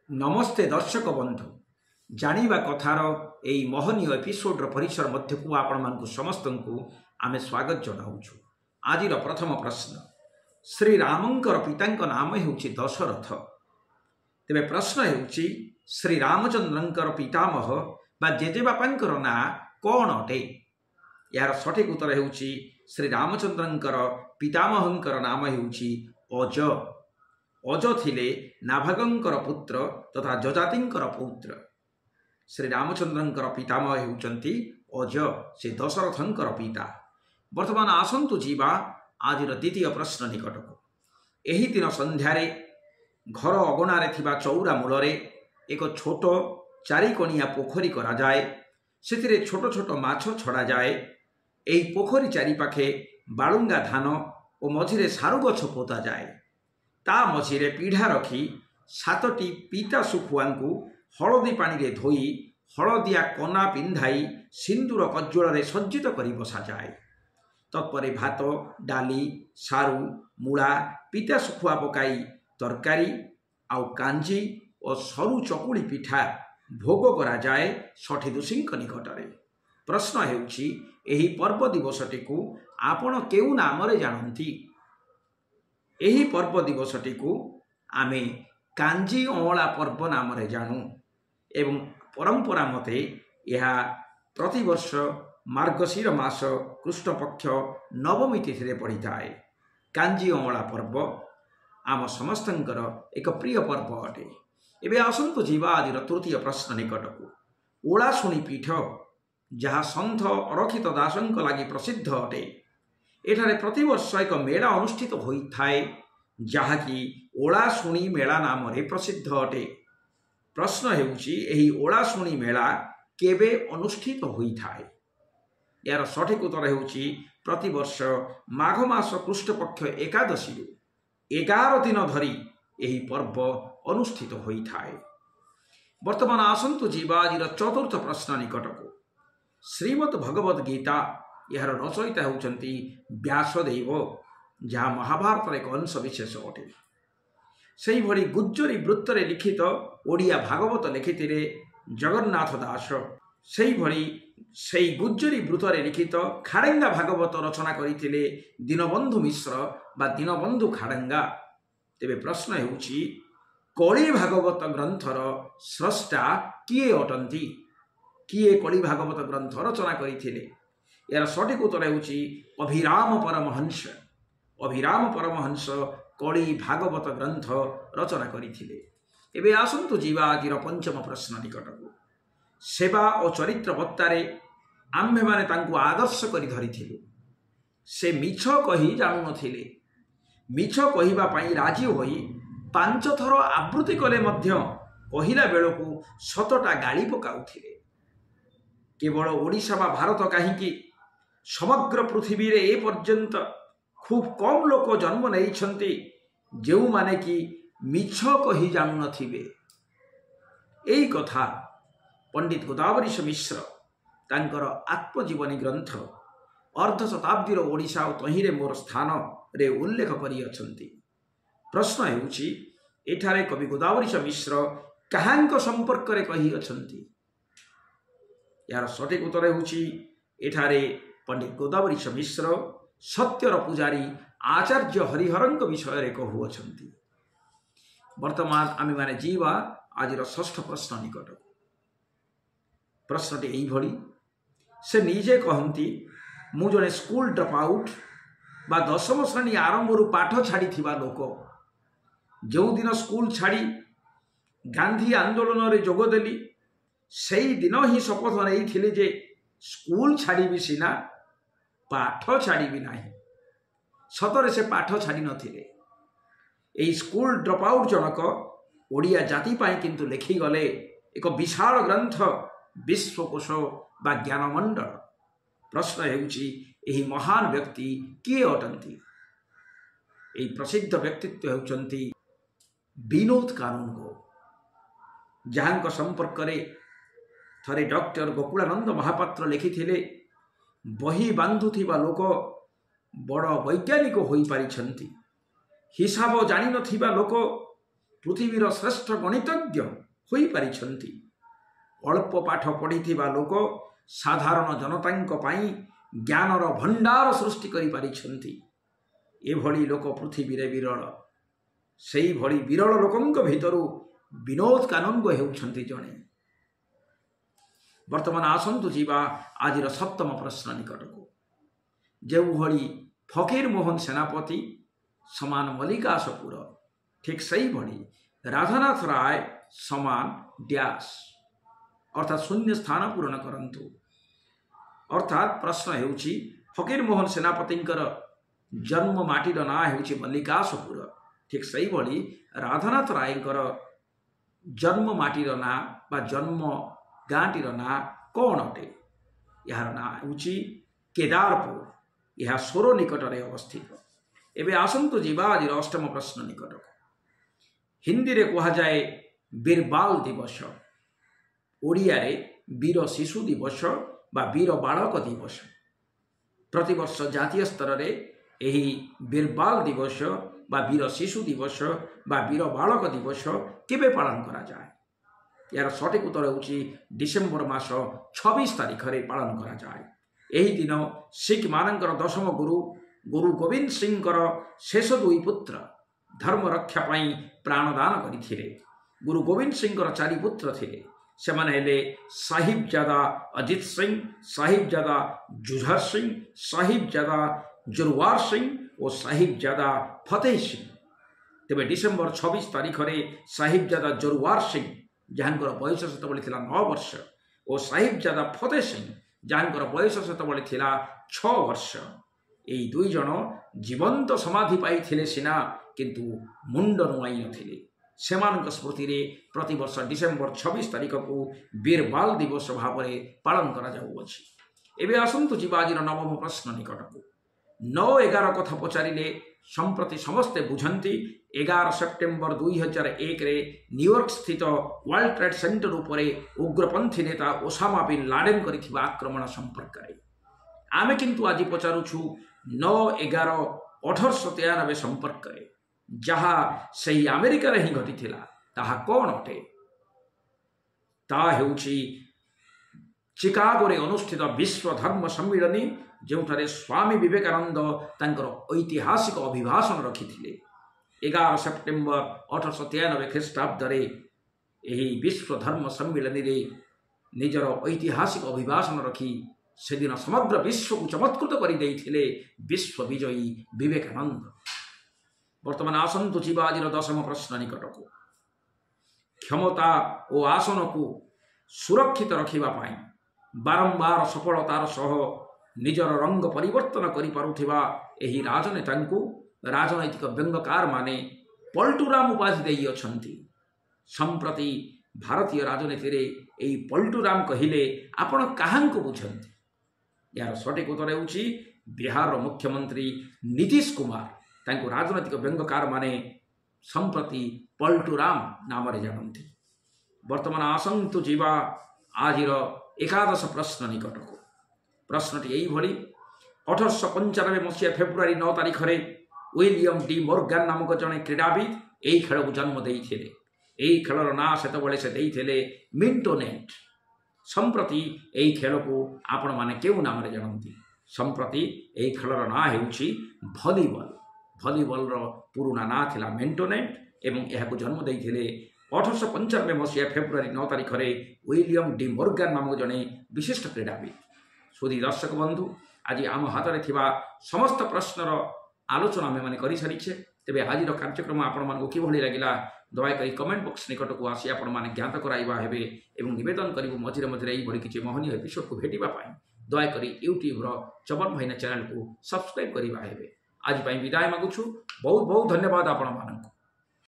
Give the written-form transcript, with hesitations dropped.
नमस्ते दर्शक बंधु जानिबा कथार एई मोहनीय एपिसोड्र परिसर मध्यकू आपण समस्त को आमे स्वागत जनाऊँ। आज प्रथम प्रश्न, श्री रामंकर पितांक नाम हेउछि दशरथ। तेबे प्रश्न हेउछि श्री रामचंद्रंकर पितामह बा जेजेबापांकर ना कौन अटे? यार सठिक उत्तर हेउछि श्री रामचंद्रंकर पितामहंकर नाम हेउछि अज। अज थिले नाभागंकर पुत्र तथा जजातिंकर पुत्र। श्री रामचंद्रंकर पितामह हेउचंती अज, से दशरथंकर पिता। वर्तमान आसंतु जीवा आज द्वितीय प्रश्न निकटक। एही दिन संध्यारे घर अगणारे थिबा चौरा मूलरे एक छोट चारिकोणिया पोखरी करा जाए। सेतिरे छोट छोट माछ छड़ा जाए। एही पोखरी चारिपाखे बालुंगा धान और मझिरे सारु गछ पोता जाए। ता मझिरे पीढ़ा रखी 7टी पीता सुखुआंकु हलदी पानी रे धोई हलदिया कना पिंधाई सिंदूर कज्जोल सज्जित करी बसा जाए। तत्परे भात डाली सारू मूला पीता सुखुआ पकाई तरकारी आउ कांजी और सरु चकुली पिठा भोग करा जाए षठी दोषींक निकटरे। प्रश्न हेउछि एही पर्व दिवसटी को आपण केउ नामरे जानती? एही पर्व दिवसटी को आमे कांजी अँला पर्व नाम जानू एवं परंपरा मते यह प्रतिवर्ष मार्गशीर मास कृष्ण पक्ष नवमी तिथि पड़ी थाए। कांजी अँला पर्व आम समस्तंकर एक प्रिय पर्व अटे। एबे आसंतु जीवा आज तृतीय प्रश्न निकटक। ओलाशुणी पीठ जहाँ सन्थ अरक्षित दासंक लागि प्रसिद्ध अटे। एठारे प्रतिवर्ष एक मेला अनुष्ठित होता है जहाँकि ओलाशुणी मेला नाम रे प्रसिद्ध अटे। प्रश्न हेउछि एही ओलाशुणी मेला केबे अनुष्ठित होता है? यार सठिक उत्तर हेउछि प्रतिवर्ष माघ मास कृष्ण पक्ष एकादशी 11 दिन धरी एही पर्व अनुष्ठित होता है। वर्तमान आसंतु जीवा आज चतुर्थ प्रश्न निकटक। श्रीमद् भगवद गीता यार रचयिता होउचंती व्यासदेव, जहाँ महाभारत एक अंश विशेष अटे। सेही भली गुज्जरी वृत्तरे लिखित ओडिया भागवत लिखिथिले जगन्नाथ दास। सेही भली सेही गुज्जरी वृत्तरे लिखित खाड़ेंगा भागवत रचना करिथिले दीनबंधु मिश्र बा दीनबंधु खाड़ेंगा। तेबे प्रश्न हेउछि कली भागवत ग्रंथर स्रष्टा किए अटंती? किए कली भागवत ग्रंथ रचना करिथिले? यार सठिक उत्तर हेउछि अभिराम परमहंस। अभिराम परमहंस कली भागवत ग्रंथ रचना करिथिले। एबे आसंतु जीवा आज पंचम प्रश्न निकटक। सेवा और चरित्र बत्तारे आम्भे माने तांकु आदर्श करी धरिथिलु। से मिछ कही जानु नथिले। मिछ कहिबा पई राजी होई 5 थर आवृत्ति कले मध्य कहिला बेलकु 7टा गाली पकाउथिले। केवल ओडिशा बा भारत काहीकि समग्र पृथ्वी रे ए पर्यंत खूब कम लोक जन्म नहीं जो माने कि मिछ कही जानु नथिबे। एई कथा पंडित गोदावरीश मिश्र तांकर आत्मजीवनी ग्रंथ अर्ध शताब्दीर ओडिशा और तहिरे मोर स्थान रे उल्लेख करी अछंती। प्रश्न हेउछि एठारे कवि गोदावरीश मिश्र काहांक संपर्क रे कही अछंती? यार सठिक उत्तर हेउछि एठारे पंडित गोदावरीश मिश्र सत्यर पुजारी आचार्य हरिहरंक विषय रे कहूअछंती। वर्तमान आमे माने जीवा आज षष्ठ प्रश्न निकट। प्रश्नटी एई भली, से निजे कहती मु जने स्कूल ड्रप आउट बा 10म श्रेणी आरंभरू पाठ छाड़ी थिबा लोक। जो दिन स्कूल छाड़ी गांधी आंदोलन रे जोग देली सेई दिन ही शपथ नहीं जे स्कूल छाड़ी सीना पाठ छाड़ी नहीं। सतरे से पाठ छाड़ी नथिले। एई स्कूल ड्रप आउट जनक ओडिया जाति पाई किंतु लेखि गले एक विशाल ग्रंथ विश्वकोश बा ज्ञानमंडल। प्रश्न हेउछि एही महान व्यक्ति किए अटंती? एही प्रसिद्ध व्यक्तित्व हेउचंती विनोद कानूनगो, जहांक संपर्क रे थरे डॉक्टर गोकुलानंद महापात्र लिखिथिले बही बांधुथिबा लोक बड़ वैज्ञानिक होई पारिछंती। हिसाब जानि नथिबा लोक ପୃଥିବୀର ଶ୍ରେଷ୍ଠ ଗଣିତଜ୍ଞ ହୋଇପାରିଛନ୍ତି। ଅଳ୍ପ ପାଠ ପଢ଼ିଥିବା ଲୋକ ସାଧାରଣ ଜନତାଙ୍କ ପାଇଁ ଜ୍ଞାନର ଭଣ୍ଡାର ସୃଷ୍ଟି କରିପାରିଛନ୍ତି। ଏଭଳି ଲୋକ ପୃଥିବୀରେ ବିରଳ। ସେହିଭଳି ବିରଳ ଲୋକଙ୍କ ଭିତରୁ ବିନୋଦ କାନୁନଗୋ ହେଉଛନ୍ତି ଜଣେ। ବର୍ତ୍ତମାନ ଆସନ୍ତୁ ଯିବା ଆଜିର ସପ୍ତମ ପ୍ରଶ୍ନ ନିକଟକୁ। ଯେଉଁଭଳି ଫକୀର ମୋହନ ସେନାପତି ସମାନ ମଲ୍ଲିକାଶପୁର, ଠିକ୍ ସେହିଭଳି ରାଧାନାଥ ରାୟ ସମାନ ଡ୍ୟାସ୍, ଅର୍ଥାତ୍ ଶୂନ୍ୟ ସ୍ଥାନ ପୂରଣ କରନ୍ତୁ। ଅର୍ଥାତ୍ ପ୍ରଶ୍ନ ହେଉଛି ଫକୀର ମୋହନ ସେନାପତିଙ୍କର ଜନ୍ମ ମାଟିର ନାଁ ହେଉଛି ମଲ୍ଲିକାଶପୁର। ଠିକ୍ ସେହିଭଳି ରାଧାନାଥ ରାୟଙ୍କର ଜନ୍ମ ମାଟିର ନାଁ ବା ଜନ୍ମ ଗାଁଟିର ନାଁ କ'ଣ ଅଟେ? ଏହାର ନାଁ ହେଉଛି କେଦାରପୁର। ଏହା ସୋର ନିକଟରେ ଅବସ୍ଥିତ। ଏବେ ଆସନ୍ତୁ ଯିବା ଆଜିର ଅଷ୍ଟମ ପ୍ରଶ୍ନ ନିକଟକୁ। ହିନ୍ଦୀରେ କୁହାଯାଏ ବୀରବାଲ ଦିବସ, ଓଡ଼ିଆରେ ବୀର ଶିଶୁ ଦିବସ ବା ବୀର ବାଳକ ଦିବସ। ପ୍ରତିବର୍ଷ ଜାତୀୟ ସ୍ତରରେ ଏହି ବୀରବାଲ ଦିବସ ବା ବୀର ଶିଶୁ ଦିବସ ବା ବୀର ବାଳକ ଦିବସ କେବେ ପାଳନ କରାଯାଏ? ଏହାର ସଠିକ୍ ଉତ୍ତର ହେଉଛି ଡିସେମ୍ବର ମାସ 26 ତାରିଖରେ ପାଳନ କରାଯାଏ। ଏହି ଦିନ ଶିଖମାନଙ୍କର ଦଶମ ଗୁରୁ ଗୋବିନ୍ଦ ସିଂଙ୍କର ଶେଷ ଦୁଇ ପୁତ୍ର ଧର୍ମ ରକ୍ଷା ପାଇଁ ପ୍ରାଣଦାନ କରିଥିଲେ। ଗୁରୁ ଗୋବିନ୍ଦ ସିଂଙ୍କର 4 ପୁତ୍ର ଥିଲେ। ସେମାନେ ହେଲେ ସାହିବଜାଦା ଅଜିତ ସିଂ, ସାହିବଜାଦା ଜୁଝାର ସିଂ, ସାହିବଜାଦା ଜୋରୱାର ସିଂ ଓ ସାହିବଜାଦା ଫତେହ ସିଂ। ତେବେ ଡିସେମ୍ବର 26 ତାରିଖରେ ସାହିବଜାଦା ଜୋରୱାର ସିଂ, ଯାହାଙ୍କର ବୟସ ସେତେବେଳେ ଥିଲା 9 ବର୍ଷ, ଓ ସାହିବଜାଦା ଫତେହ ସିଂ, ଯାହାଙ୍କର ବୟସ ସେତେବେଳେ ଥିଲା 6 ବର୍ଷ, ଏହି 2 ଜଣ ଜୀବନ୍ତ ସମାଧି ପାଇଥିଲେ ସିନା, କିନ୍ତୁ ମୁଣ୍ଡ ନୁଆଇ ନଥିଲେ। ସେମାନଙ୍କ ସ୍ମୃତିରେ ପ୍ରତିବର୍ଷ ଡିସେମ୍ବର 26 ତାରିଖକୁ ବୀରବାଲ ଦିବସ ଭାବରେ ପାଳନ କରାଯାଉଅଛି। ଏବେ ଆସନ୍ତୁ ଯିବା ଆଜିର ନବମ ପ୍ରଶ୍ନ ନିକଟକୁ। 9/11 କଥା ପଚାରିଲେ ସମ୍ପ୍ରତି ସମସ୍ତେ ବୁଝନ୍ତି 11 ସେପ୍ଟେମ୍ବର 2001ରେ ନ୍ୟୁୟର୍କ ସ୍ଥିତ ୱାର୍ଲଡ ଟ୍ରେଡ୍ ସେଣ୍ଟର ଉପରେ ଉଗ୍ରପନ୍ଥୀ ନେତା ଓସାମା ବିନ୍ ଲାଡେନ୍ କରିଥିବା ଆକ୍ରମଣ ସମ୍ପର୍କରେ। ଆମେ କିନ୍ତୁ ଆଜି ପଚାରୁଛୁ 9/11/1893 ସମ୍ପର୍କରେ, ଯାହା ସେହି ଆମେରିକାରେ ହିଁ ଘଟିଥିଲା। ତାହା କ'ଣ ଅଟେ? ତାହା ହେଉଛି ଚିକାଗୋରେ ଅନୁଷ୍ଠିତ ବିଶ୍ୱ ଧର୍ମ ସମ୍ମିଳନୀ, ଯେଉଁଠାରେ ସ୍ୱାମୀ ବିବେକାନନ୍ଦ ତାଙ୍କର ଐତିହାସିକ ଅଭିଭାଷଣ ରଖିଥିଲେ। 11 ସେପ୍ଟେମ୍ବର 1893 ଖ୍ରୀଷ୍ଟାବ୍ଦରେ ଏହି ବିଶ୍ୱ ଧର୍ମ ସମ୍ମିଳନୀରେ ନିଜର ଐତିହାସିକ ଅଭିଭାଷଣ ରଖି ସେଦିନ ସମଗ୍ର ବିଶ୍ୱକୁ ଚମତ୍କୃତ କରିଦେଇଥିଲେ ବିଶ୍ୱ ବିଜୟୀ ବିବେକାନନ୍ଦ। ବର୍ତ୍ତମାନ ଆସନ୍ତୁ ଯିବା ଆଜିର ଦଶମ ପ୍ରଶ୍ନ ନିକଟକୁ। କ୍ଷମତା ଓ ଆସନକୁ ସୁରକ୍ଷିତ ରଖିବା ପାଇଁ ବାରମ୍ବାର ସଫଳତାର ସହ ନିଜର ରଙ୍ଗ ପରିବର୍ତ୍ତନ କରିପାରୁଥିବା ଏହି ରାଜନେତାଙ୍କୁ ରାଜନୈତିକ ବ୍ୟଙ୍ଗକାରମାନେ ପଲ୍ଟୁରାମ ଉପାଧି ଦେଇଅଛନ୍ତି। ସମ୍ପ୍ରତି ଭାରତୀୟ ରାଜନୀତିରେ ଏହି ପଲ୍ଟୁରାମ କହିଲେ ଆପଣ କାହାଙ୍କୁ ବୁଝନ୍ତି? ଏହାର ସଠିକ୍ ଉତ୍ତର ହେଉଛି ବିହାରର ମୁଖ୍ୟମନ୍ତ୍ରୀ ନୀତିଶ କୁମାର। ତାଙ୍କୁ ରାଜନୈତିକ ବ୍ୟଙ୍ଗକାରମାନେ ସମ୍ପ୍ରତି ପଲ୍ଟୁରାମ ନାମରେ ଜାଣନ୍ତି। ବର୍ତ୍ତମାନ ଆସନ୍ତୁ ଯିବା ଆଜିର ଏକାଦଶ ପ୍ରଶ୍ନ ନିକଟକୁ। ପ୍ରଶ୍ନଟି ଏଇଭଳି। 1895 ମସିହା ଫେବୃଆରୀ 9 ତାରିଖରେ ୱିଲିୟମ ଡି ମୋର୍ଗାନ ନାମକ ଜଣେ କ୍ରୀଡ଼ାବିତ ଏହି ଖେଳକୁ ଜନ୍ମ ଦେଇଥିଲେ। ଏହି ଖେଳର ନାଁ ସେତେବେଳେ ସେ ଦେଇଥିଲେ ମିଣ୍ଟୋନେଟ୍। ସମ୍ପ୍ରତି ଏହି ଖେଳକୁ ଆପଣମାନେ କେଉଁ ନାମରେ ଜାଣନ୍ତି? ସମ୍ପ୍ରତି ଏହି ଖେଳର ନାଁ ହେଉଛି ଭଲିବଲ। ଭଲିବଲର ପୁରୁଣା ନାଁ ଥିଲା ମିଣ୍ଟୋନେଟ୍ ଏବଂ ଏହାକୁ ଜନ୍ମ ଦେଇଥିଲେ 1895 ମସିହା ଫେବୃଆରୀ 9 ତାରିଖରେ ୱିଲିୟମ ଡି ମୋର୍ଗାନ ନାମକ ଜଣେ ବିଶିଷ୍ଟ କ୍ରୀଡ଼ାବିତ। ସୁଧୀ ଦର୍ଶକ ବନ୍ଧୁ, ଆଜି ଆମ ହାତରେ ଥିବା ସମସ୍ତ ପ୍ରଶ୍ନର ଆଲୋଚନା ଆମେମାନେ କରିସାରିଛେ। ତେବେ ଆଜିର କାର୍ଯ୍ୟକ୍ରମ ଆପଣମାନଙ୍କୁ କିଭଳି ଲାଗିଲା ଦୟାକରି କମେଣ୍ଟ ବକ୍ସ ନିକଟକୁ ଆସି ଆପଣମାନେ ଜ୍ଞାତ କରାଇବା ହେବେ ଏବଂ ନିବେଦନ କରିବୁ ମଝିରେ ମଝିରେ ଏହିଭଳି କିଛି ମହନୀୟ ଏପିସୋଡକୁ ଭେଟିବା ପାଇଁ ଦୟାକରି ୟୁଟ୍ୟୁବର ଚବନ ଭାଇନା ଚ୍ୟାନେଲକୁ ସବସ୍କ୍ରାଇବ୍ କରିବା ହେବେ। ଆଜି ପାଇଁ ବିଦାୟ ମାଗୁଛୁ। ବହୁତ ବହୁତ ଧନ୍ୟବାଦ ଆପଣମାନଙ୍କୁ।